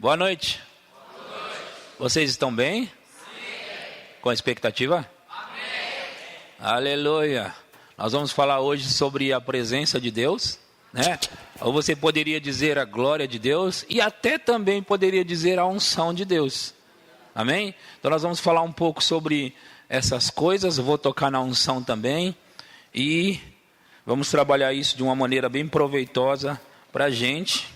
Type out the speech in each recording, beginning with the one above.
Boa noite. Vocês estão bem? Sim. Com expectativa? Amém. Aleluia. Nós vamos falar hoje sobre a presença de Deus, né? Ou você poderia dizer a glória de Deus e até também poderia dizer a unção de Deus. Amém? Então nós vamos falar um pouco sobre essas coisas. Eu vou tocar na unção também e vamos trabalhar isso de uma maneira bem proveitosa para a gente,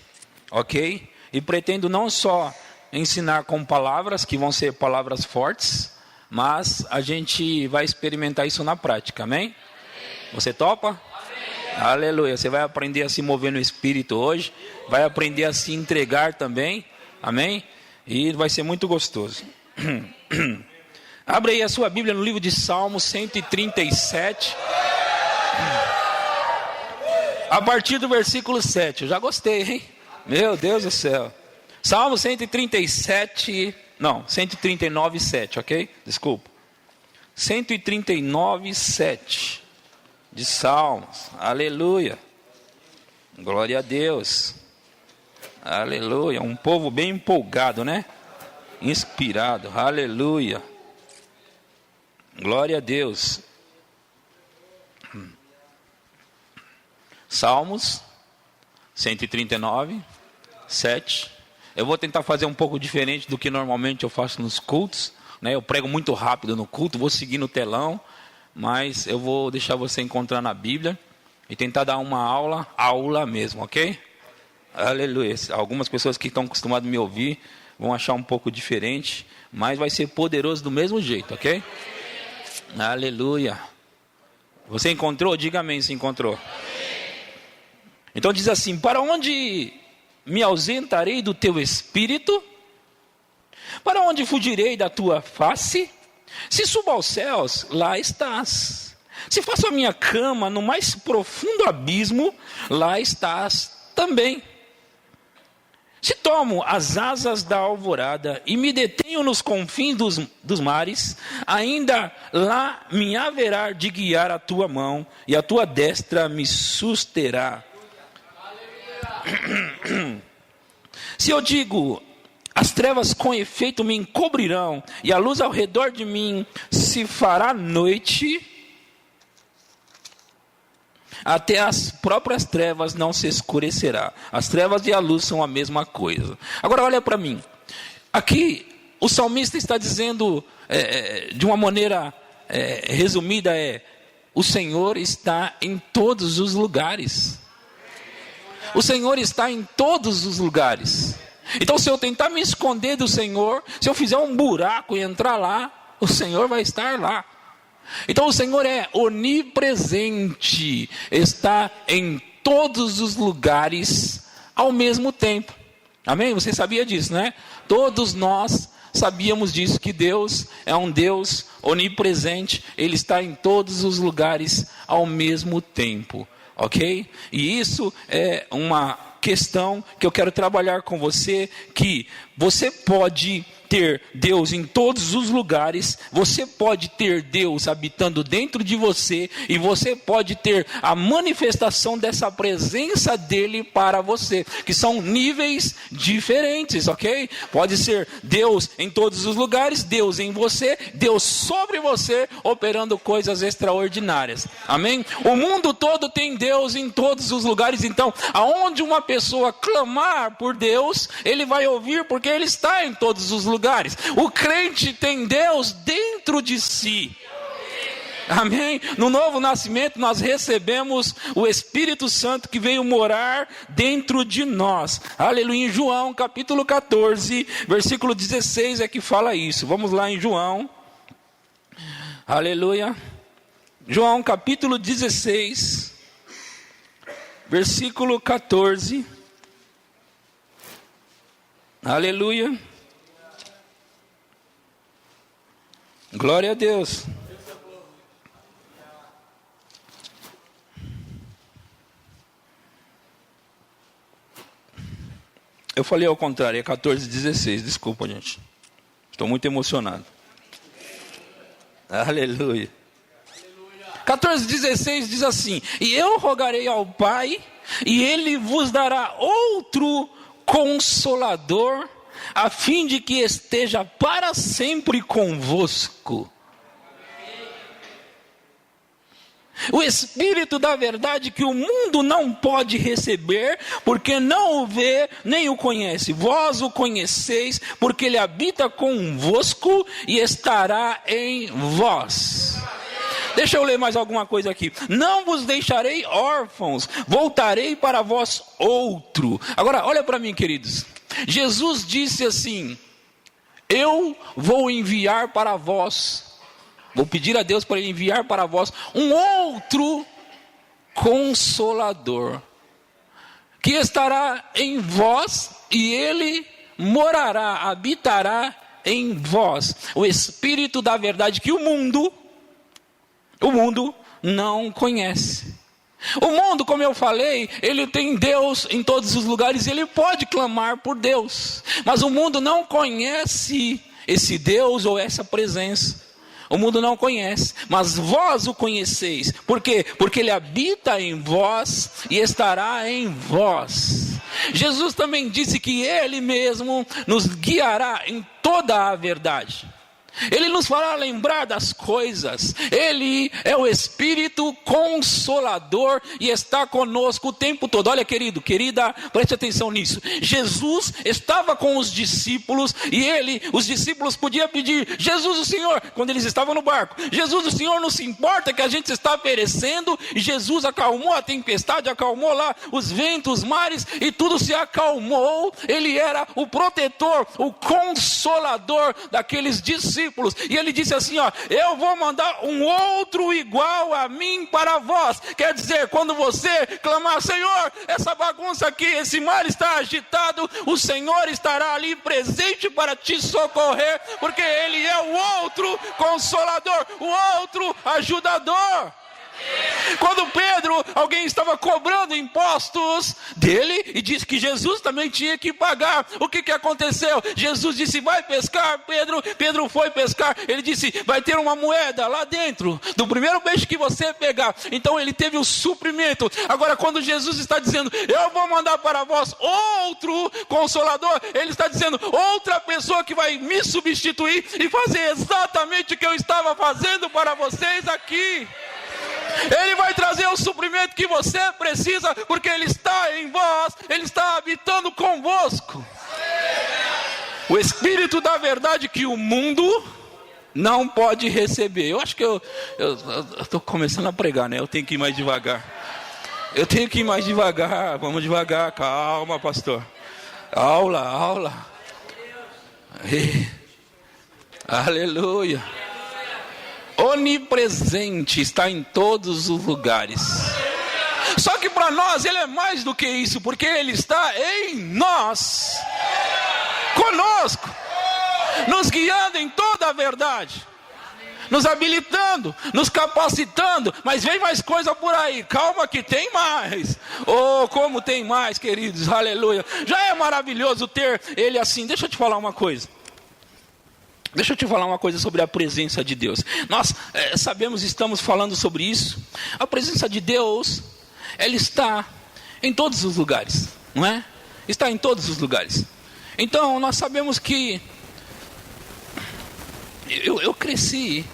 ok? E pretendo não só ensinar com palavras, que vão ser palavras fortes, mas a gente vai experimentar isso na prática, amém? Você topa? Amém. Aleluia, você vai aprender a se mover no Espírito hoje, vai aprender a se entregar também, amém? E vai ser muito gostoso. Abre aí a sua Bíblia no livro de Salmos 137, a partir do versículo 7, eu já gostei, hein? Meu Deus do céu. Salmo 139, 7, ok? Desculpa. 139, 7 de Salmos. Aleluia. Glória a Deus. Aleluia. Um povo bem empolgado, né? Inspirado. Aleluia. Glória a Deus. Salmos 139, 7. Eu vou tentar fazer um pouco diferente do que normalmente eu faço nos cultos, né? Eu prego muito rápido no culto, vou seguir no telão, mas eu vou deixar você encontrar na Bíblia e tentar dar uma aula mesmo, ok? Aleluia. Algumas pessoas que estão acostumadas a me ouvir vão achar um pouco diferente, mas vai ser poderoso do mesmo jeito, ok? Aleluia. Você encontrou? Diga amém se encontrou. Então diz assim: para onde me ausentarei do teu espírito? Para onde fugirei da tua face? Se subo aos céus, lá estás. Se faço a minha cama no mais profundo abismo, lá estás também. Se tomo as asas da alvorada e me detenho nos confins dos mares, ainda lá me haverá de guiar a tua mão e a tua destra me susterá. Se eu digo, as trevas com efeito me encobrirão, e a luz ao redor de mim se fará noite, até as próprias trevas não se escurecerá. As trevas e a luz são a mesma coisa. Agora olha para mim. Aqui o salmista está dizendo, de uma maneira resumida, o Senhor está em todos os lugares. O Senhor está em todos os lugares. Então se eu tentar me esconder do Senhor, se eu fizer um buraco e entrar lá, o Senhor vai estar lá. Então o Senhor é onipresente, está em todos os lugares ao mesmo tempo. Amém? Você sabia disso, né? Todos nós sabíamos disso, que Deus é um Deus onipresente, Ele está em todos os lugares ao mesmo tempo. Ok? E isso é uma questão que eu quero trabalhar com você, que você pode ter Deus em todos os lugares, você pode ter Deus habitando dentro de você, e você pode ter a manifestação dessa presença dele para você, que são níveis diferentes, ok? Pode ser Deus em todos os lugares, Deus em você, Deus sobre você, operando coisas extraordinárias, amém? O mundo todo tem Deus em todos os lugares, então aonde uma pessoa clamar por Deus, ele vai ouvir, porque ele está em todos os lugares. O crente tem Deus dentro de si. Amém? No novo nascimento nós recebemos o Espírito Santo que veio morar dentro de nós. Aleluia. Em João capítulo 14, versículo 16 é que fala isso. Vamos lá em João. Aleluia. João capítulo 16, versículo 14. Aleluia. Glória a Deus. Eu falei ao contrário, é 14:16, desculpa, gente. Estou muito emocionado. Aleluia. 14:16 diz assim: e eu rogarei ao Pai, e Ele vos dará outro Consolador, a fim de que esteja para sempre convosco. O Espírito da verdade que o mundo não pode receber, porque não o vê nem o conhece. Vós o conheceis, porque ele habita convosco e estará em vós. Deixa eu ler mais alguma coisa aqui. Não vos deixarei órfãos, voltarei para vós outro. Agora, olha para mim, queridos. Jesus disse assim: eu vou enviar para vós, vou pedir a Deus para ele enviar para vós um outro Consolador, que estará em vós e ele morará, habitará em vós. O Espírito da verdade que o mundo não conhece. O mundo, como eu falei, ele tem Deus em todos os lugares, ele pode clamar por Deus, mas o mundo não conhece esse Deus ou essa presença. O mundo não conhece, mas vós o conheceis. Por quê? Porque ele habita em vós e estará em vós. Jesus também disse que ele mesmo nos guiará em toda a verdade. Ele nos fará lembrar das coisas. Ele é o Espírito Consolador e está conosco o tempo todo. Olha, querido, querida, preste atenção nisso. Jesus estava com os discípulos e os discípulos podiam pedir: Jesus, o Senhor, quando eles estavam no barco, Jesus, o Senhor não se importa que a gente está perecendo? E Jesus acalmou a tempestade, acalmou lá os ventos, os mares, e tudo se acalmou. Ele era o protetor, o consolador daqueles discípulos. E ele disse assim, eu vou mandar um outro igual a mim para vós. Quer dizer, quando você clamar: Senhor, essa bagunça aqui, esse mar está agitado, o Senhor estará ali presente para te socorrer, porque ele é o outro Consolador, o outro ajudador. Quando alguém estava cobrando impostos dele e disse que Jesus também tinha que pagar, o que aconteceu? Jesus disse: vai pescar, Pedro. Pedro foi pescar. Ele disse: vai ter uma moeda lá dentro do primeiro peixe que você pegar. Então ele teve o suprimento. Agora, quando Jesus está dizendo: eu vou mandar para vós outro Consolador, ele está dizendo: outra pessoa que vai me substituir e fazer exatamente o que eu estava fazendo para vocês aqui. Ele vai trazer o suprimento que você precisa, porque ele está em vós, ele está habitando convosco. O Espírito da verdade que o mundo não pode receber. Eu acho que eu estou começando a pregar, né? Eu tenho que ir mais devagar. Vamos devagar, calma, pastor. Aula. Aleluia. Onipresente, está em todos os lugares. Só que para nós ele é mais do que isso, porque ele está em nós, conosco, nos guiando em toda a verdade, nos habilitando, nos capacitando. Mas vem mais coisa por aí, calma que tem mais. Oh, como tem mais, queridos, aleluia. Já é maravilhoso ter ele assim. Deixa eu te falar uma coisa sobre a presença de Deus. Nós sabemos, estamos falando sobre isso. A presença de Deus, ela está em todos os lugares, não é? Está em todos os lugares. Então, nós sabemos que eu cresci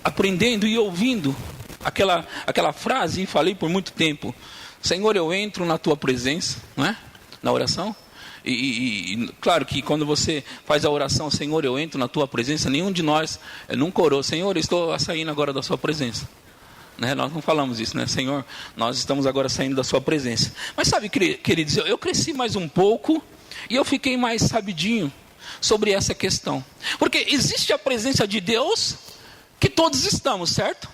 aprendendo e ouvindo aquela frase, e falei por muito tempo: Senhor, eu entro na tua presença, não é? Na oração. E claro que quando você faz a oração: Senhor, eu entro na tua presença, nenhum de nós nunca orou: Senhor, estou saindo agora da sua presença, né? Nós não falamos isso, né? Senhor, nós estamos agora saindo da sua presença. Mas sabe, queridos, eu cresci mais um pouco e eu fiquei mais sabidinho sobre essa questão, porque existe a presença de Deus que todos estamos, certo?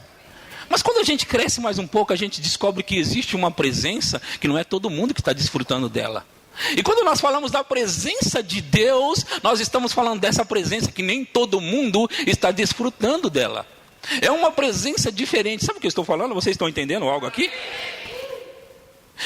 Mas quando a gente cresce mais um pouco, a gente descobre que existe uma presença que não é todo mundo que está desfrutando dela. E quando nós falamos da presença de Deus, nós estamos falando dessa presença que nem todo mundo está desfrutando dela. É uma presença diferente. Sabe o que eu estou falando? Vocês estão entendendo algo aqui?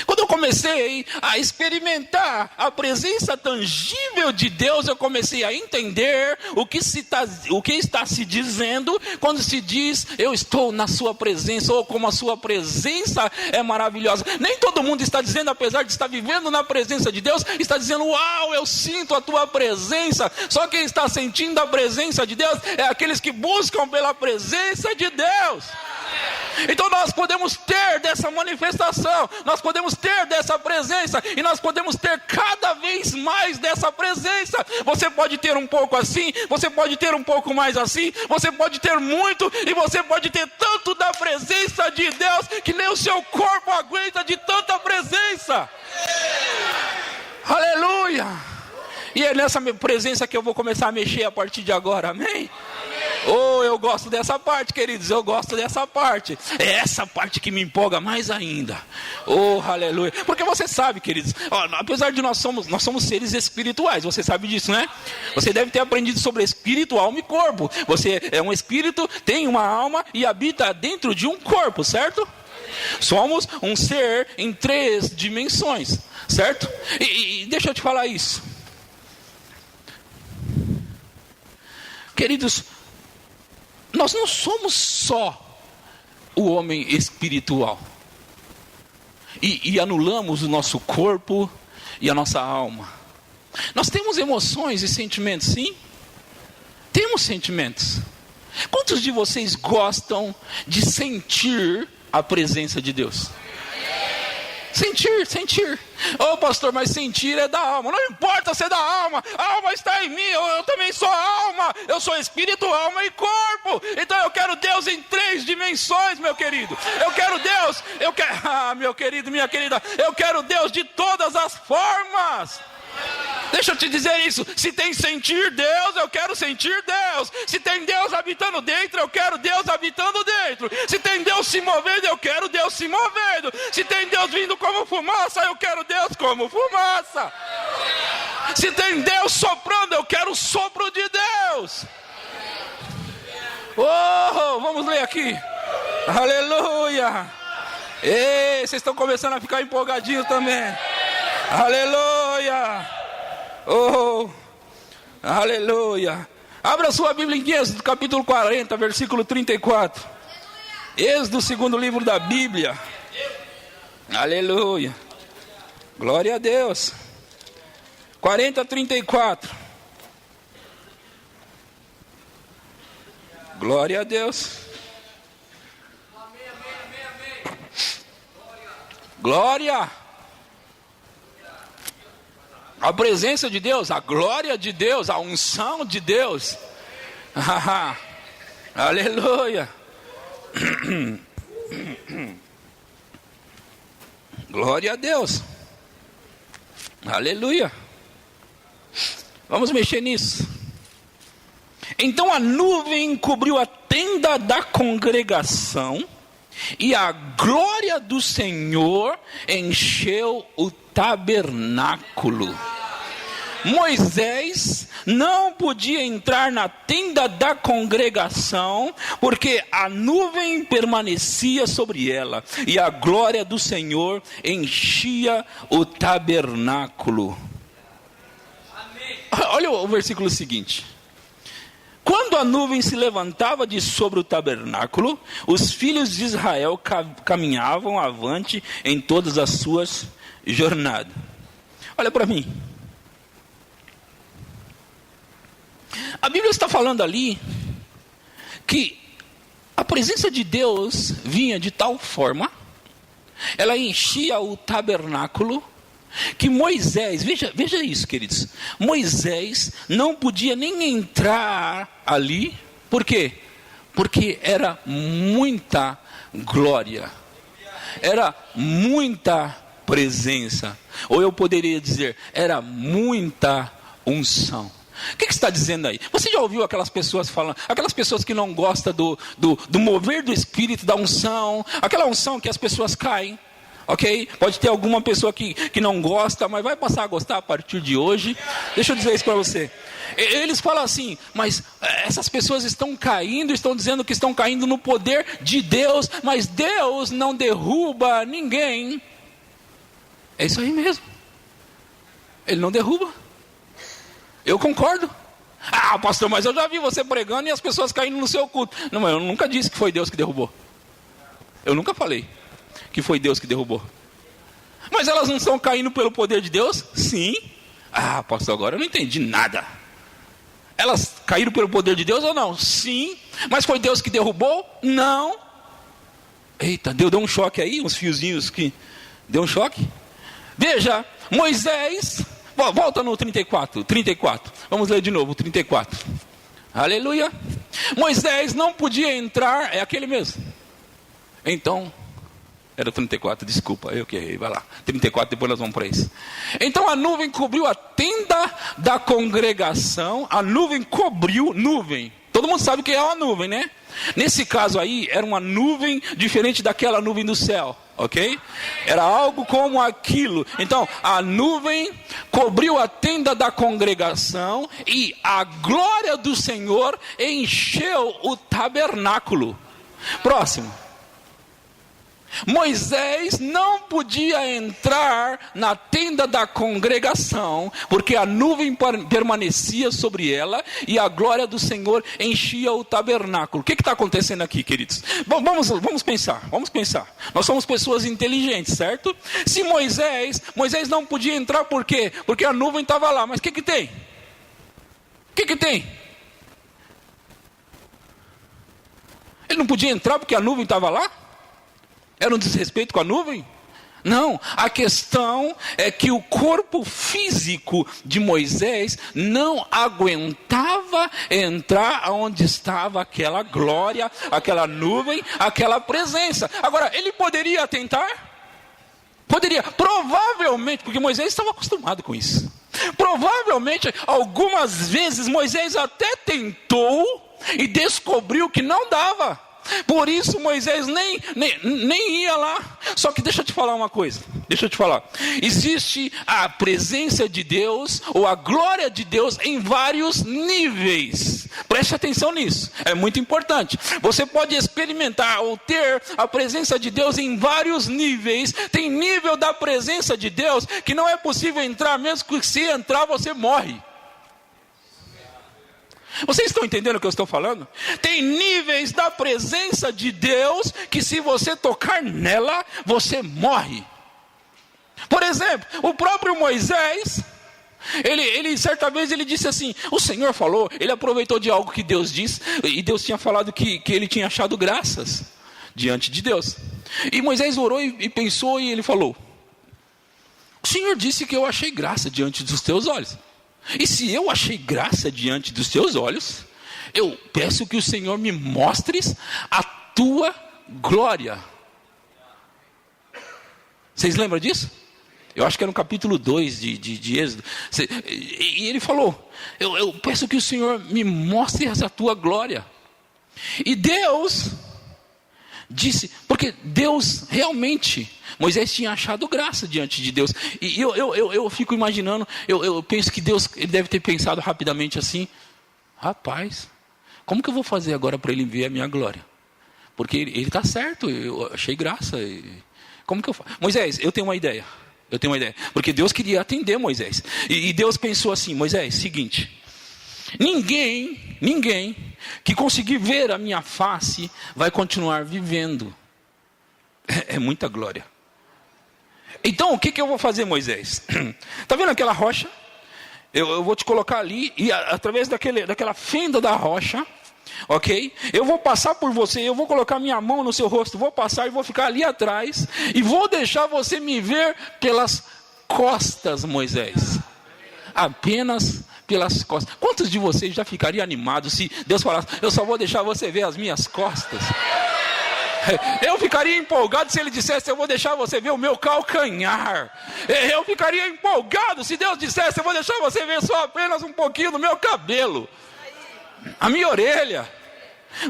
Quando eu comecei a experimentar a presença tangível de Deus, eu comecei a entender o que está se dizendo quando se diz, eu estou na sua presença, ou como a sua presença é maravilhosa. Nem todo mundo está dizendo, apesar de estar vivendo na presença de Deus, está dizendo, uau, eu sinto a tua presença. Só quem está sentindo a presença de Deus é aqueles que buscam pela presença de Deus. Então nós podemos ter dessa manifestação, nós podemos ter dessa presença, e nós podemos ter cada vez mais dessa presença. Você pode ter um pouco assim, você pode ter um pouco mais assim, você pode ter muito, e você pode ter tanto da presença de Deus, que nem o seu corpo aguenta de tanta presença. Aleluia! E é nessa presença que eu vou começar a mexer a partir de agora, amém? Oh, eu gosto dessa parte, queridos, eu gosto dessa parte. É essa parte que me empolga mais ainda. Oh, aleluia. Porque você sabe, queridos, apesar de nós somos seres espirituais, você sabe disso, né? Você deve ter aprendido sobre espírito, alma e corpo. Você é um espírito, tem uma alma e habita dentro de um corpo, certo? Somos um ser em 3 dimensões, certo? E deixa eu te falar isso. Queridos, nós não somos só o homem espiritual. E anulamos o nosso corpo e a nossa alma. Nós temos emoções e sentimentos, sim? Temos sentimentos. Quantos de vocês gostam de sentir a presença de Deus? Sentir. Oh, pastor, mas sentir é da alma. Não importa se é da alma, a alma está em mim, eu também sou alma. Eu sou espírito, alma e corpo. Então eu quero Deus em 3 dimensões, meu querido. Meu querido, minha querida, eu quero Deus de todas as formas. Deixa eu te dizer isso, se tem sentir Deus, eu quero sentir Deus. Se tem Deus habitando dentro, eu quero Deus habitando dentro. Se tem Deus se movendo, eu quero Deus se movendo. Se tem Deus vindo como fumaça, eu quero Deus como fumaça. Se tem Deus soprando, eu quero o sopro de Deus. Oh, vamos ler aqui. Aleluia. Ei, vocês estão começando a ficar empolgadinhos também. Aleluia. Oh, aleluia. Abra sua Bíblia em Êxodo, capítulo 40, versículo 34. Êxodo, o 2º livro da Bíblia. Aleluia. Glória a Deus. 40, 34. Glória a Deus. Glória. A presença de Deus, a glória de Deus, a unção de Deus. Aleluia. Glória a Deus. Aleluia. Vamos mexer nisso. Então a nuvem cobriu a tenda da congregação, e a glória do Senhor encheu o tabernáculo. Moisés não podia entrar na tenda da congregação, porque a nuvem permanecia sobre ela, e a glória do Senhor enchia o tabernáculo. Olha o versículo seguinte. Quando a nuvem se levantava de sobre o tabernáculo, os filhos de Israel caminhavam avante em todas as suas jornadas. Olha para mim. A Bíblia está falando ali que a presença de Deus vinha de tal forma, ela enchia o tabernáculo, que Moisés, veja isso, queridos, Moisés não podia nem entrar ali. Por quê? Porque era muita glória, era muita presença, ou eu poderia dizer, era muita unção. O que está dizendo aí? Você já ouviu aquelas pessoas falando, aquelas pessoas que não gostam do mover do Espírito, da unção, aquela unção que as pessoas caem? Ok? Pode ter alguma pessoa que não gosta, mas vai passar a gostar a partir de hoje. Deixa eu dizer isso para você. Eles falam assim, mas essas pessoas estão caindo, estão dizendo que estão caindo no poder de Deus, mas Deus não derruba ninguém. É isso aí mesmo. Ele não derruba. Eu concordo. Ah, pastor, mas eu já vi você pregando e as pessoas caindo no seu culto. Não, eu nunca disse que foi Deus que derrubou. Eu nunca falei que foi Deus que derrubou. Mas elas não estão caindo pelo poder de Deus? Sim. Ah, pastor, agora eu não entendi nada. Elas caíram pelo poder de Deus ou não? Sim. Mas foi Deus que derrubou? Não. Eita, deu um choque aí, uns fiozinhos que deu um choque. Veja, Moisés, volta no 34. Vamos ler de novo, 34. Aleluia. Moisés não podia entrar, é aquele mesmo. Então, era 34, desculpa, eu que errei, vai lá. 34, depois nós vamos para isso. Então a nuvem cobriu a tenda da congregação, a nuvem cobriu, nuvem. Todo mundo sabe o que é uma nuvem, né? Nesse caso aí, era uma nuvem diferente daquela nuvem do céu, ok? Era algo como aquilo. Então, a nuvem cobriu a tenda da congregação e a glória do Senhor encheu o tabernáculo. Próximo. Moisés não podia entrar na tenda da congregação, porque a nuvem permanecia sobre ela e a glória do Senhor enchia o tabernáculo. O que está acontecendo aqui, queridos? Vamos pensar. Nós somos pessoas inteligentes, certo? Se Moisés não podia entrar, por quê? Porque a nuvem estava lá, mas o que tem? O que tem? Ele não podia entrar porque a nuvem estava lá? Era um desrespeito com a nuvem? Não, a questão é que o corpo físico de Moisés não aguentava entrar onde estava aquela glória, aquela nuvem, aquela presença. Agora, ele poderia tentar? Poderia, provavelmente, porque Moisés estava acostumado com isso. Provavelmente, algumas vezes Moisés até tentou e descobriu que não dava. Por isso Moisés nem ia lá. Só que deixa eu te falar uma coisa. Existe a presença de Deus, ou a glória de Deus, em vários níveis. Preste atenção nisso, é muito importante. Você pode experimentar ou ter a presença de Deus em vários níveis. Tem nível da presença de Deus que não é possível entrar, mesmo que se entrar você morre. Vocês estão entendendo o que eu estou falando? Tem níveis da presença de Deus que se você tocar nela, você morre. Por exemplo, o próprio Moisés, ele certa vez ele disse assim, o Senhor falou, ele aproveitou de algo que Deus disse, e Deus tinha falado que ele tinha achado graças diante de Deus. E Moisés orou e pensou e ele falou, o Senhor disse que eu achei graça diante dos teus olhos. E se eu achei graça diante dos teus olhos, eu peço que o Senhor me mostres a tua glória. Vocês lembram disso? Eu acho que era no capítulo 2 de Êxodo. E ele falou, eu peço que o Senhor me mostre a tua glória. E Deus disse, porque Deus realmente, Moisés tinha achado graça diante de Deus. E eu fico imaginando, eu penso que Deus, ele deve ter pensado rapidamente assim, rapaz, como que eu vou fazer agora para ele ver a minha glória? Porque ele está certo, eu achei graça. Como que eu faço? Moisés, eu tenho uma ideia. Porque Deus queria atender Moisés. E Deus pensou assim, Moisés, seguinte, ninguém que conseguir ver a minha face vai continuar vivendo. É muita glória. Então o que eu vou fazer, Moisés? Está vendo aquela rocha? Eu vou te colocar ali e através daquela fenda da rocha, ok? Eu vou passar por você, eu vou colocar minha mão no seu rosto, vou passar e vou ficar ali atrás e vou deixar você me ver pelas costas, Moisés. Apenas pelas costas. Quantos de vocês já ficariam animados se Deus falasse, eu só vou deixar você ver as minhas costas? Eu ficaria empolgado se ele dissesse, eu vou deixar você ver o meu calcanhar. Eu ficaria empolgado se Deus dissesse, eu vou deixar você ver só apenas um pouquinho do meu cabelo, a minha orelha.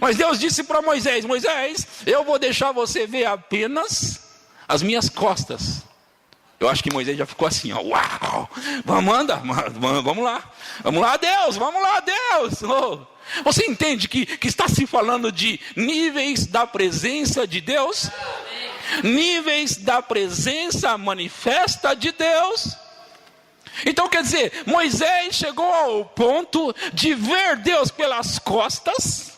Mas Deus disse para Moisés, Moisés, eu vou deixar você ver apenas as minhas costas. Eu acho que Moisés já ficou assim, ó, uau, vamos lá Deus. Oh. Você entende que está se falando de níveis da presença de Deus? níveis da presença manifesta de Deus. Então quer dizer, Moisés chegou ao ponto de ver Deus pelas costas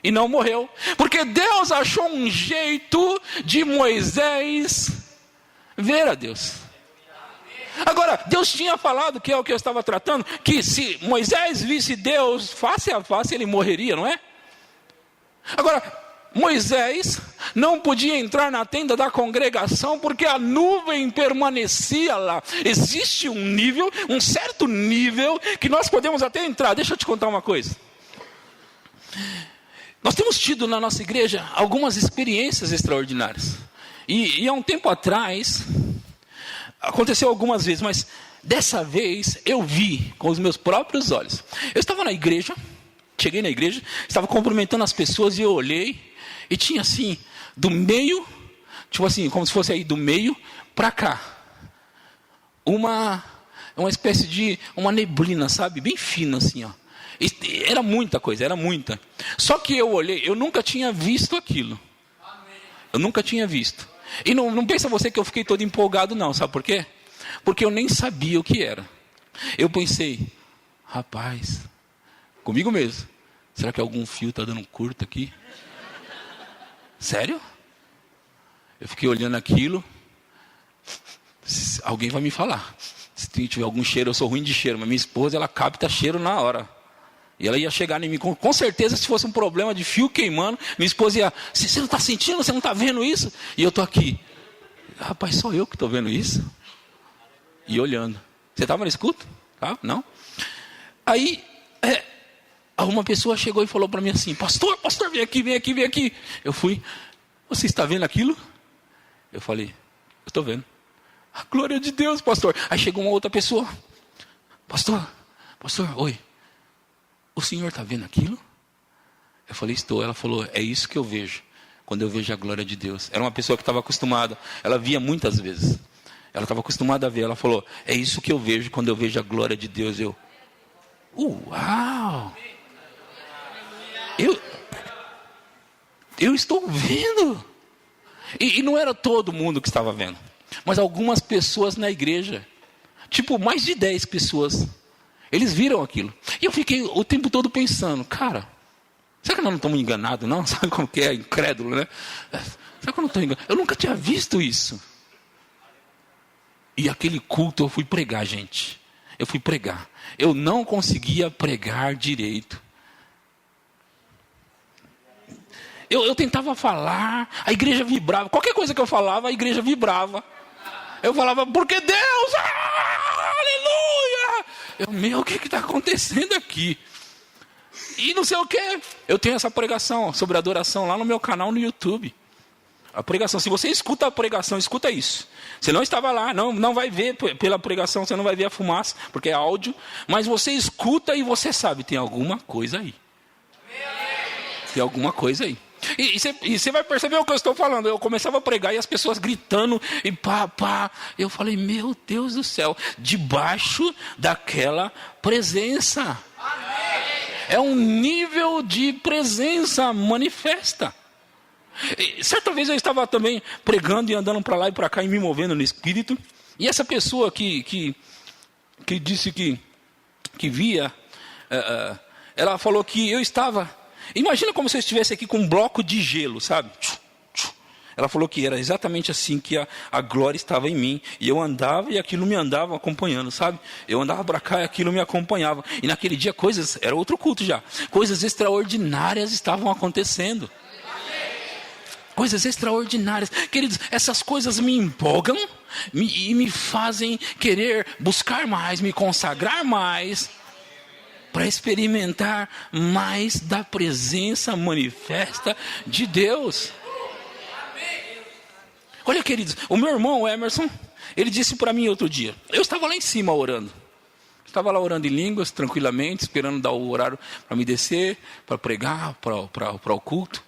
e não morreu, porque Deus achou um jeito de Moisés ver a Deus. Agora, Deus tinha falado, que é o que eu estava tratando, que se Moisés visse Deus face a face, ele morreria, não é? Agora, Moisés não podia entrar na tenda da congregação, porque a nuvem permanecia lá. Existe um nível, um certo nível, que nós podemos até entrar. Deixa eu te contar uma coisa. Nós temos tido na nossa igreja algumas experiências extraordinárias. E há um tempo atrás, aconteceu algumas vezes, mas dessa vez eu vi com os meus próprios olhos. Eu estava na igreja, cheguei na igreja, estava cumprimentando as pessoas e eu olhei, e tinha assim, do meio, tipo assim, como se fosse aí do meio para cá, uma espécie de, uma neblina, sabe, bem fina assim, ó. Era muita coisa, era muita. Só que eu olhei, eu nunca tinha visto aquilo. Eu nunca tinha visto. E não pensa você que eu fiquei todo empolgado não, sabe por quê? Porque eu nem sabia o que era. Eu pensei, rapaz, comigo mesmo, será que algum fio está dando curto aqui? Sério? Eu fiquei olhando aquilo, alguém vai me falar. Se tiver algum cheiro, eu sou ruim de cheiro, mas minha esposa, ela capta cheiro na hora. E ela ia chegar em mim, com certeza, se fosse um problema de fio queimando, minha esposa ia, você não está sentindo, você não está vendo isso? E eu estou aqui, rapaz, sou eu que estou vendo isso? E olhando. Você estava no escuto? Tá? Não? Aí, uma pessoa chegou e falou para mim assim, pastor, vem aqui. Eu fui, você está vendo aquilo? Eu falei, eu estou vendo. A glória de Deus, pastor. Aí chegou uma outra pessoa, pastor, oi. O senhor está vendo aquilo? Eu falei, estou. Ela falou, é isso que eu vejo, quando eu vejo a glória de Deus. Era uma pessoa que estava acostumada, ela via muitas vezes. Ela estava acostumada a ver, ela falou, é isso que eu vejo quando eu vejo a glória de Deus. Uau! Eu estou vendo. E não era todo mundo que estava vendo, mas algumas pessoas na igreja, tipo mais de 10 pessoas, eles viram aquilo. E eu fiquei o tempo todo pensando, cara, será que nós não estamos enganados não? Sabe como que é? Incrédulo, né? Será que eu não estou enganado? Eu nunca tinha visto isso. E aquele culto eu fui pregar, gente. Eu fui pregar. Eu não conseguia pregar direito. Eu tentava falar, a igreja vibrava. Qualquer coisa que eu falava, a igreja vibrava. Eu falava, porque Deus, aleluia! O que está acontecendo aqui? E não sei o que. Eu tenho essa pregação sobre adoração lá no meu canal no YouTube. A pregação, se você escuta a pregação, escuta isso. Você não estava lá, não vai ver pela pregação, você não vai ver a fumaça, porque é áudio. Mas você escuta e você sabe, tem alguma coisa aí. Tem alguma coisa aí. E você vai perceber o que eu estou falando. Eu começava a pregar e as pessoas gritando e pá. Eu falei, meu Deus do céu, debaixo daquela presença. É um nível de presença manifesta. E certa vez eu estava também pregando e andando para lá e para cá e me movendo no espírito. E essa pessoa que disse que via, ela falou que eu estava... Imagina como se eu estivesse aqui com um bloco de gelo, sabe? Ela falou que era exatamente assim que a glória estava em mim. E eu andava e aquilo me andava acompanhando, sabe? Eu andava para cá e aquilo me acompanhava. E naquele dia era outro culto já. Coisas extraordinárias estavam acontecendo. Coisas extraordinárias. Queridos, essas coisas me empolgam e me fazem querer buscar mais, me consagrar mais, para experimentar mais da presença manifesta de Deus. Olha, queridos, o meu irmão, o Emerson, ele disse para mim outro dia, eu estava lá em cima orando. Estava lá orando em línguas, tranquilamente, esperando dar o horário para me descer, para pregar, para o culto.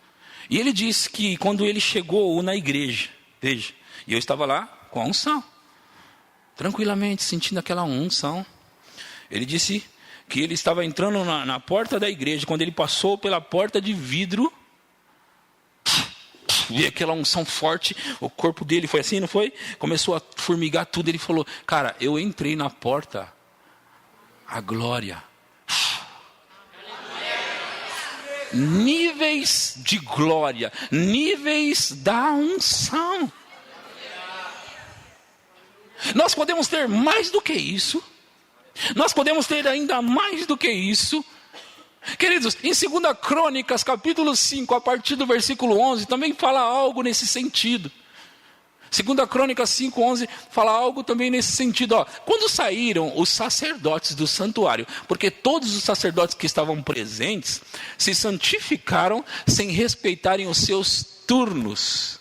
E ele disse que quando ele chegou na igreja, veja, e eu estava lá com a unção, tranquilamente, sentindo aquela unção. Ele disse que ele estava entrando na porta da igreja, quando ele passou pela porta de vidro, veio aquela unção forte, o corpo dele foi assim, não foi? Começou a formigar tudo, ele falou, cara, eu entrei na porta, a glória. Níveis de glória, níveis da unção. Nós podemos ter mais do que isso, nós podemos ter ainda mais do que isso. Queridos, em 2 Crônicas, capítulo 5, a partir do versículo 11, também fala algo nesse sentido. 2 Crônicas 5, 11, fala algo também nesse sentido. Quando saíram os sacerdotes do santuário, porque todos os sacerdotes que estavam presentes, se santificaram sem respeitarem os seus turnos.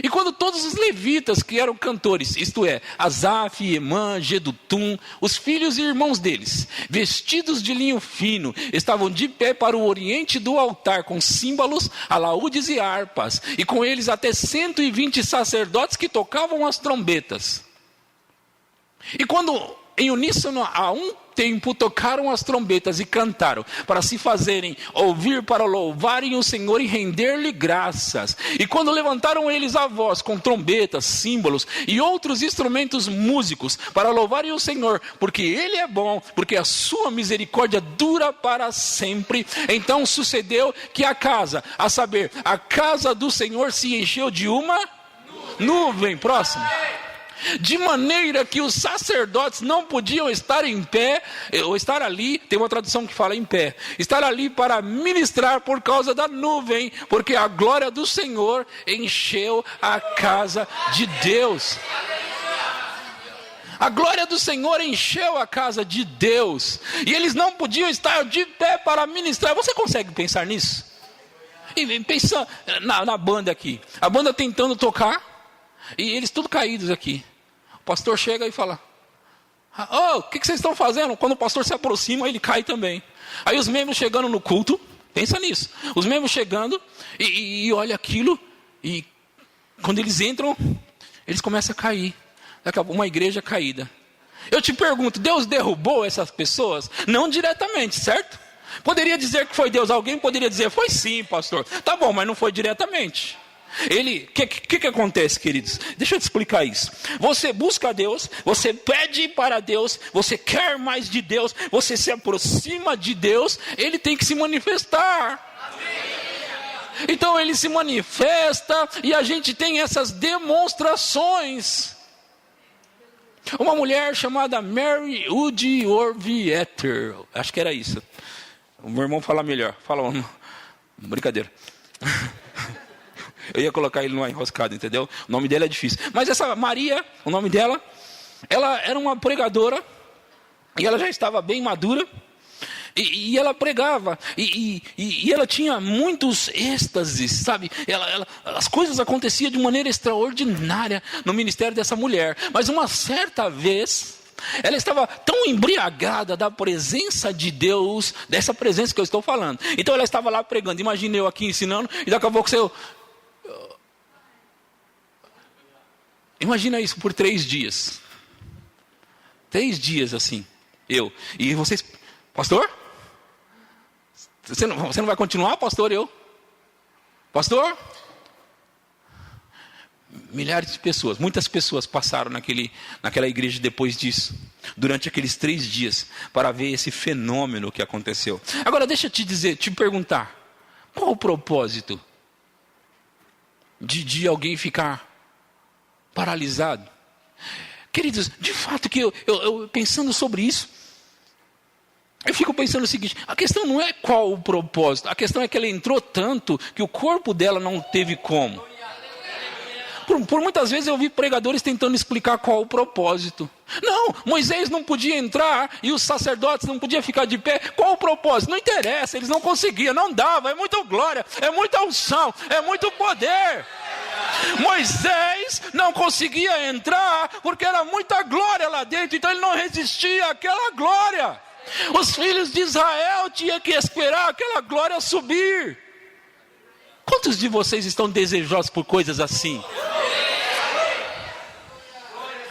E quando todos os levitas que eram cantores, isto é, Asaf, Emã, Jedutum, os filhos e irmãos deles, vestidos de linho fino, estavam de pé para o oriente do altar, com símbolos, alaúdes e harpas, e com eles até 120 sacerdotes que tocavam as trombetas. E quando em uníssono a um tempo tocaram as trombetas e cantaram, para se fazerem ouvir, para louvarem o Senhor e render-lhe graças. E quando levantaram eles a voz com trombetas, símbolos e outros instrumentos músicos, para louvarem o Senhor, porque Ele é bom, porque a sua misericórdia dura para sempre. Então sucedeu que a casa, a saber, a casa do Senhor se encheu de uma nuvem. Próximo. De maneira que os sacerdotes não podiam estar em pé, ou estar ali, tem uma tradução que fala em pé, estar ali para ministrar por causa da nuvem, porque a glória do Senhor encheu a casa de Deus. A glória do Senhor encheu a casa de Deus, e eles não podiam estar de pé para ministrar. Você consegue pensar nisso? E pensa na banda aqui, a banda tentando tocar, e eles tudo caídos aqui. O pastor chega e fala, o que vocês estão fazendo? Quando o pastor se aproxima, ele cai também. Aí os membros chegando no culto, pensa nisso. Os membros chegando e olha aquilo, e quando eles entram, eles começam a cair. Daqui a pouco, uma igreja caída. Eu te pergunto, Deus derrubou essas pessoas? Não diretamente, certo? Poderia dizer que foi Deus. Alguém poderia dizer, foi sim, pastor. Tá bom, mas não foi diretamente. O que acontece, queridos? Deixa eu te explicar isso. Você busca a Deus, você pede para Deus, você quer mais de Deus, você se aproxima de Deus, Ele tem que se manifestar. Então Ele se manifesta e a gente tem essas demonstrações. Uma mulher chamada Mary Woodworth-Etter, acho que era isso. O meu irmão fala melhor. Brincadeira. Eu ia colocar ele numa enroscada, entendeu? O nome dela é difícil. Mas essa Maria, o nome dela, ela era uma pregadora, e ela já estava bem madura, e ela pregava, e ela tinha muitos êxtases, sabe? As coisas aconteciam de maneira extraordinária no ministério dessa mulher. Mas uma certa vez, ela estava tão embriagada da presença de Deus, dessa presença que eu estou falando. Então ela estava lá pregando, imagina eu aqui ensinando, e daqui a pouco imagina isso por 3 dias. 3 dias assim, e vocês, pastor? Você não vai continuar, pastor? Pastor? Milhares de pessoas, muitas pessoas passaram naquela igreja depois disso, durante aqueles 3 dias, para ver esse fenômeno que aconteceu. Agora deixa eu te perguntar, qual o propósito de alguém ficar paralisado? Queridos, de fato que eu pensando sobre isso, eu fico pensando o seguinte, a questão não é qual o propósito, a questão é que ela entrou tanto que o corpo dela não teve como. Por muitas vezes eu vi pregadores tentando explicar qual o propósito. Não, Moisés não podia entrar e os sacerdotes não podiam ficar de pé. Qual o propósito? Não interessa, eles não conseguiam, não dava, é muita glória, é muita unção, é muito poder. Moisés não conseguia entrar porque era muita glória lá dentro, então ele não resistia àquela glória. Os filhos de Israel tinham que esperar aquela glória subir. Quantos de vocês estão desejosos por coisas assim?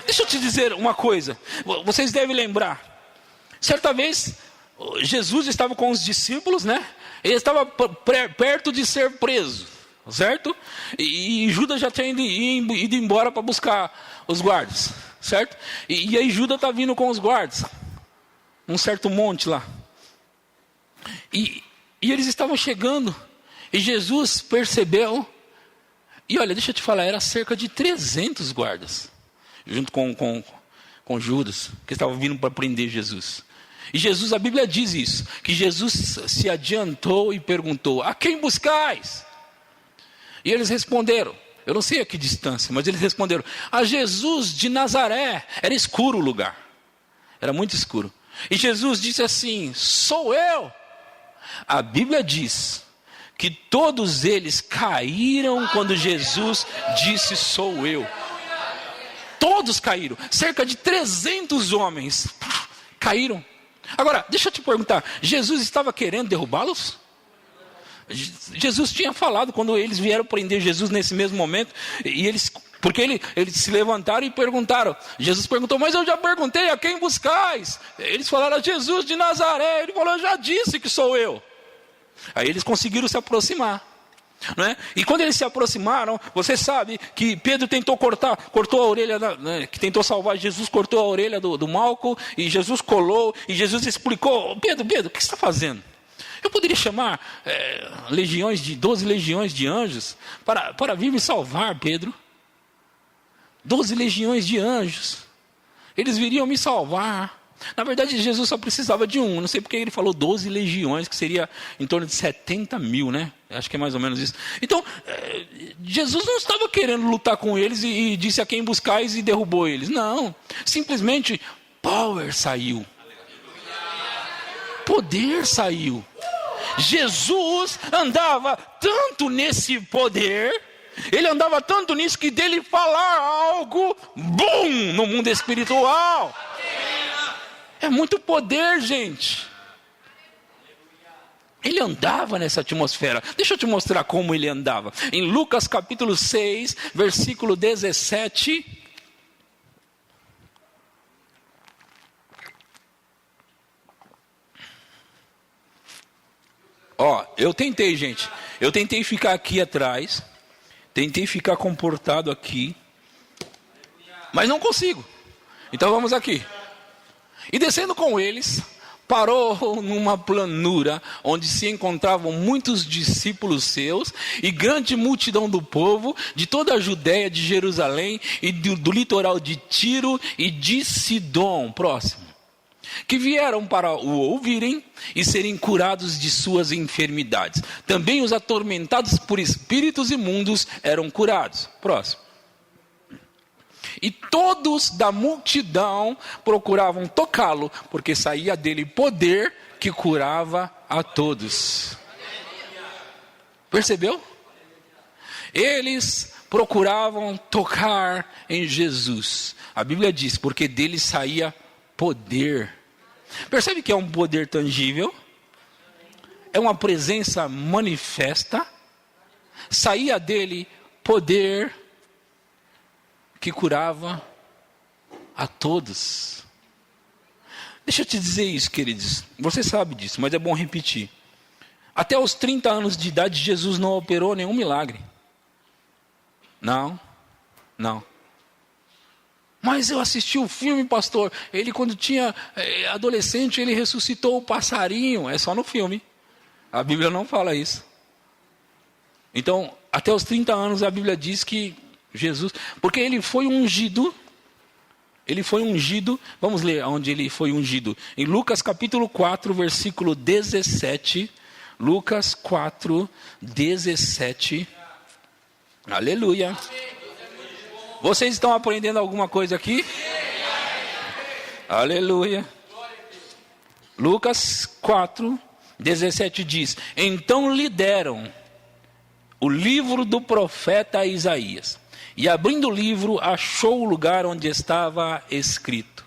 Deixa eu te dizer uma coisa, vocês devem lembrar, certa vez Jesus estava com os discípulos, né? Ele estava perto de ser preso. certo? E Judas já tinha ido embora para buscar os guardas, certo? E aí Judas está vindo com os guardas, um certo monte lá. E eles estavam chegando, e Jesus percebeu, e olha, deixa eu te falar, era cerca de 300 guardas, junto com Judas, que estavam vindo para prender Jesus. E Jesus, a Bíblia diz isso, que Jesus se adiantou e perguntou: a quem buscais? E eles responderam, eu não sei a que distância, mas eles responderam: a Jesus de Nazaré. Era escuro o lugar, era muito escuro. E Jesus disse assim: sou eu. A Bíblia diz que todos eles caíram quando Jesus disse: sou eu. Todos caíram, cerca de 300 homens caíram. Agora, deixa eu te perguntar, Jesus estava querendo derrubá-los? Jesus tinha falado, quando eles vieram prender Jesus nesse mesmo momento, porque eles se levantaram e perguntaram. Jesus perguntou: mas eu já perguntei, a quem buscais? Eles falaram: a Jesus de Nazaré. Ele falou: eu já disse que sou eu. Aí eles conseguiram se aproximar, não é? E quando eles se aproximaram, você sabe que Pedro cortou a orelha, que tentou salvar Jesus, cortou a orelha do Malco, e Jesus colou, e Jesus explicou: Pedro, o que você está fazendo? Eu poderia chamar 12 legiões de anjos para vir me salvar, Pedro. 12 legiões de anjos, eles viriam me salvar. Na verdade, Jesus só precisava de um. Não sei porque ele falou 12 legiões, que seria em torno de 70 mil, né? Acho que é mais ou menos isso. Então, Jesus não estava querendo lutar com eles e disse: a quem buscais, e derrubou eles. Não, simplesmente power saiu. Poder saiu. Jesus andava tanto nesse poder, ele andava tanto nisso, que dele falar algo, bum, no mundo espiritual. É muito poder, gente. Ele andava nessa atmosfera. Deixa eu te mostrar como ele andava. Em Lucas capítulo 6, versículo 17. Eu tentei, gente. Eu tentei ficar aqui atrás. Tentei ficar comportado aqui. Mas não consigo. Então vamos aqui. E descendo com eles, parou numa planura, onde se encontravam muitos discípulos seus, e grande multidão do povo, de toda a Judéia, de Jerusalém, e do litoral de Tiro e de Sidom, próximo, que vieram para o ouvirem e serem curados de suas enfermidades. Também os atormentados por espíritos imundos eram curados. Próximo. E todos da multidão procuravam tocá-lo, porque saía dele poder que curava a todos. Percebeu? Eles procuravam tocar em Jesus. A Bíblia diz: porque dele saía poder. Percebe que é um poder tangível? É uma presença manifesta. Saía dele poder que curava a todos. Deixa eu te dizer isso, queridos. Você sabe disso, mas é bom repetir. Até os 30 anos de idade, Jesus não operou nenhum milagre. Não. Mas eu assisti o filme, pastor. Ele, quando tinha adolescente, ele ressuscitou o passarinho. É só no filme. A Bíblia não fala isso. Então, até os 30 anos, a Bíblia diz que Jesus, porque ele foi ungido. Vamos ler onde ele foi ungido. Em Lucas capítulo 4, versículo 17. Lucas 4, 17. Aleluia. Vocês estão aprendendo alguma coisa aqui? Aleluia. Lucas 4, 17 diz: então lhe deram o livro do profeta Isaías. E abrindo o livro, achou o lugar onde estava escrito.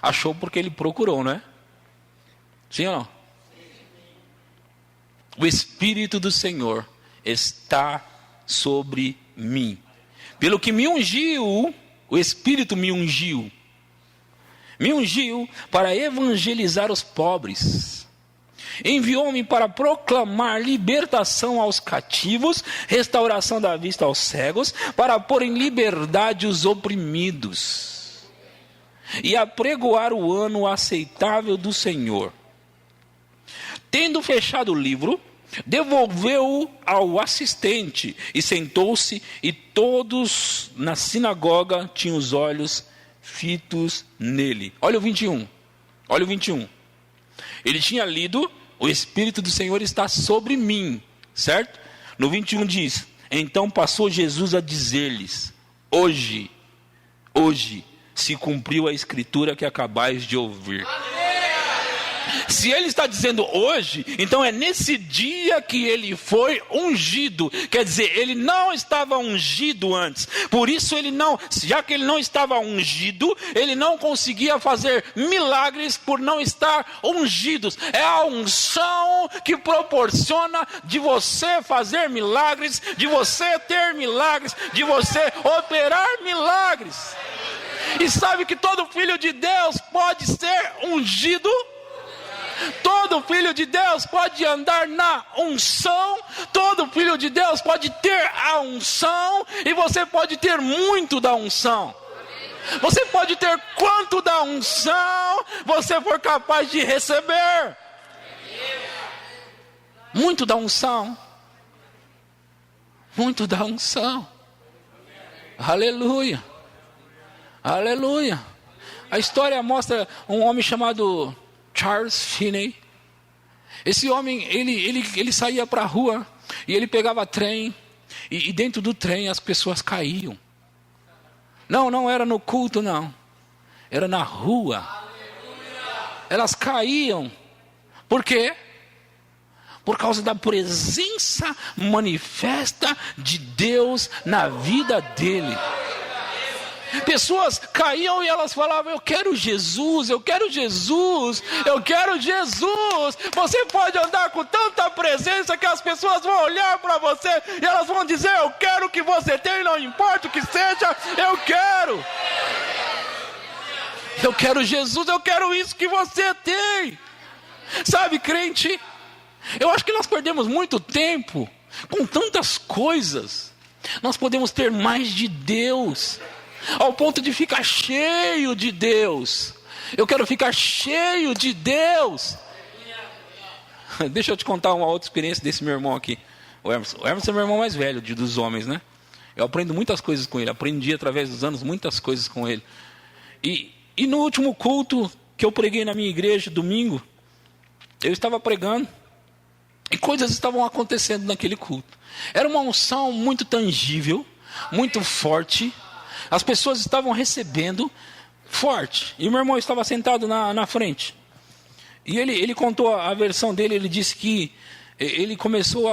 Achou porque ele procurou, não é? Sim ou não? O Espírito do Senhor está sobre mim. Pelo que me ungiu, o Espírito me ungiu. Me ungiu para evangelizar os pobres. Enviou-me para proclamar libertação aos cativos, restauração da vista aos cegos, para pôr em liberdade os oprimidos, e apregoar o ano aceitável do Senhor. Tendo fechado o livro, devolveu-o ao assistente, e sentou-se, e todos na sinagoga tinham os olhos fitos nele. Olha o 21. Olha o 21. Ele tinha lido: o Espírito do Senhor está sobre mim, certo? No 21 diz: então passou Jesus a dizer-lhes: hoje se cumpriu a escritura que acabais de ouvir. Se ele está dizendo hoje, então é nesse dia que ele foi ungido. Quer dizer, ele não estava ungido antes. Por isso ele não, já que ele não estava ungido, ele não conseguia fazer milagres por não estar ungidos. É a unção que proporciona de você fazer milagres, de você ter milagres, de você operar milagres. E sabe que todo filho de Deus pode ser ungido? Todo filho de Deus pode andar na unção. Todo filho de Deus pode ter a unção. E você pode ter muito da unção. Você pode ter quanto da unção você for capaz de receber. Muito da unção. Muito da unção. Aleluia. Aleluia. A história mostra um homem chamado Charles Finney. Esse homem, ele saía para a rua e ele pegava trem, e dentro do trem as pessoas caíam. Não era no culto, não. Era na rua. Elas caíam. Por quê? Por causa da presença manifesta de Deus na vida dele. Pessoas caíam e elas falavam: eu quero Jesus, eu quero Jesus, eu quero Jesus. Você pode andar com tanta presença que as pessoas vão olhar para você e elas vão dizer: eu quero o que você tem, não importa o que seja, eu quero. Eu quero Jesus, eu quero isso que você tem. Sabe, crente, eu acho que nós perdemos muito tempo com tantas coisas. Nós podemos ter mais de Deus, ao ponto de ficar cheio de Deus. Eu quero ficar cheio de Deus. Deixa eu te contar uma outra experiência desse meu irmão aqui, o Emerson. O Emerson é meu irmão mais velho dos homens, né? Eu aprendo muitas coisas com ele. Aprendi através dos anos muitas coisas com ele. E no último culto que eu preguei na minha igreja, domingo, eu estava pregando e coisas estavam acontecendo naquele culto. Era uma unção muito tangível, muito forte. As pessoas estavam recebendo forte. E o meu irmão estava sentado na frente. E ele contou a versão dele. Ele disse que ele começou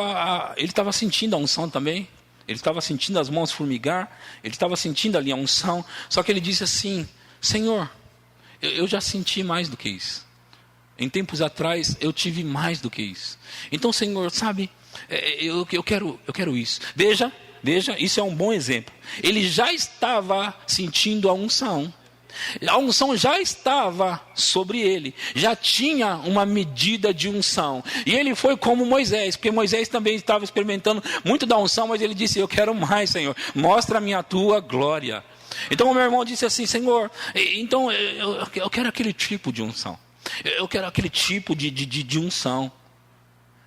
ele estava sentindo a unção também. Ele estava sentindo as mãos formigar. Ele estava sentindo ali a unção. Só que ele disse assim: Senhor, eu já senti mais do que isso. Em tempos atrás eu tive mais do que isso. Então, Senhor, sabe, eu quero isso. Veja, isso é um bom exemplo. Ele já estava sentindo a unção. A unção já estava sobre ele. Já tinha uma medida de unção. E ele foi como Moisés, porque Moisés também estava experimentando muito da unção, mas ele disse: eu quero mais, Senhor. Mostra-me a tua glória. Então o meu irmão disse assim: Senhor, então eu quero aquele tipo de unção. Eu quero aquele tipo de unção.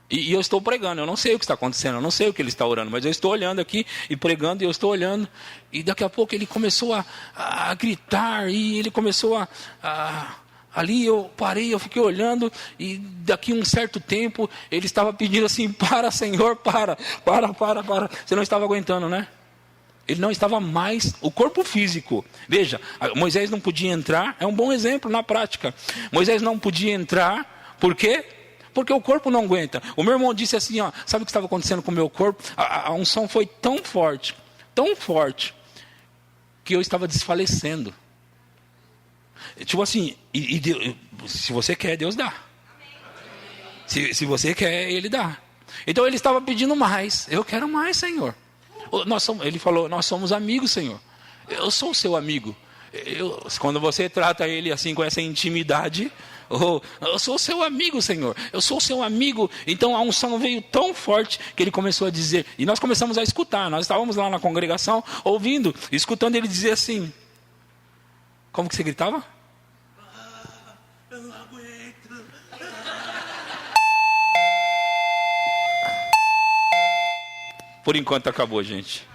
E eu estou pregando, eu não sei o que está acontecendo, eu não sei o que ele está orando, mas eu estou olhando aqui e pregando, e eu estou olhando, e daqui a pouco ele começou a gritar, e ele começou ali eu parei, eu fiquei olhando, e daqui um certo tempo ele estava pedindo assim: para, Senhor, para, você não estava aguentando, né? Ele não estava mais, o corpo físico. Veja, Moisés não podia entrar, é um bom exemplo na prática. Moisés não podia entrar, por quê? Porque o corpo não aguenta. O meu irmão disse assim, ó, sabe o que estava acontecendo com o meu corpo? A unção foi tão forte, que eu estava desfalecendo. Tipo assim, se você quer, Deus dá. Se você quer, Ele dá. Então ele estava pedindo mais. Eu quero mais, Senhor. Ele falou: nós somos amigos, Senhor. Eu sou o seu amigo. Quando você trata ele assim, com essa intimidade, Oh, eu sou seu amigo, Senhor. Eu sou seu amigo. Então a unção veio tão forte que ele começou a dizer. E nós começamos a escutar. Nós estávamos lá na congregação, ouvindo, escutando ele dizer assim. Como que você gritava? Eu não aguento. Por enquanto acabou, gente.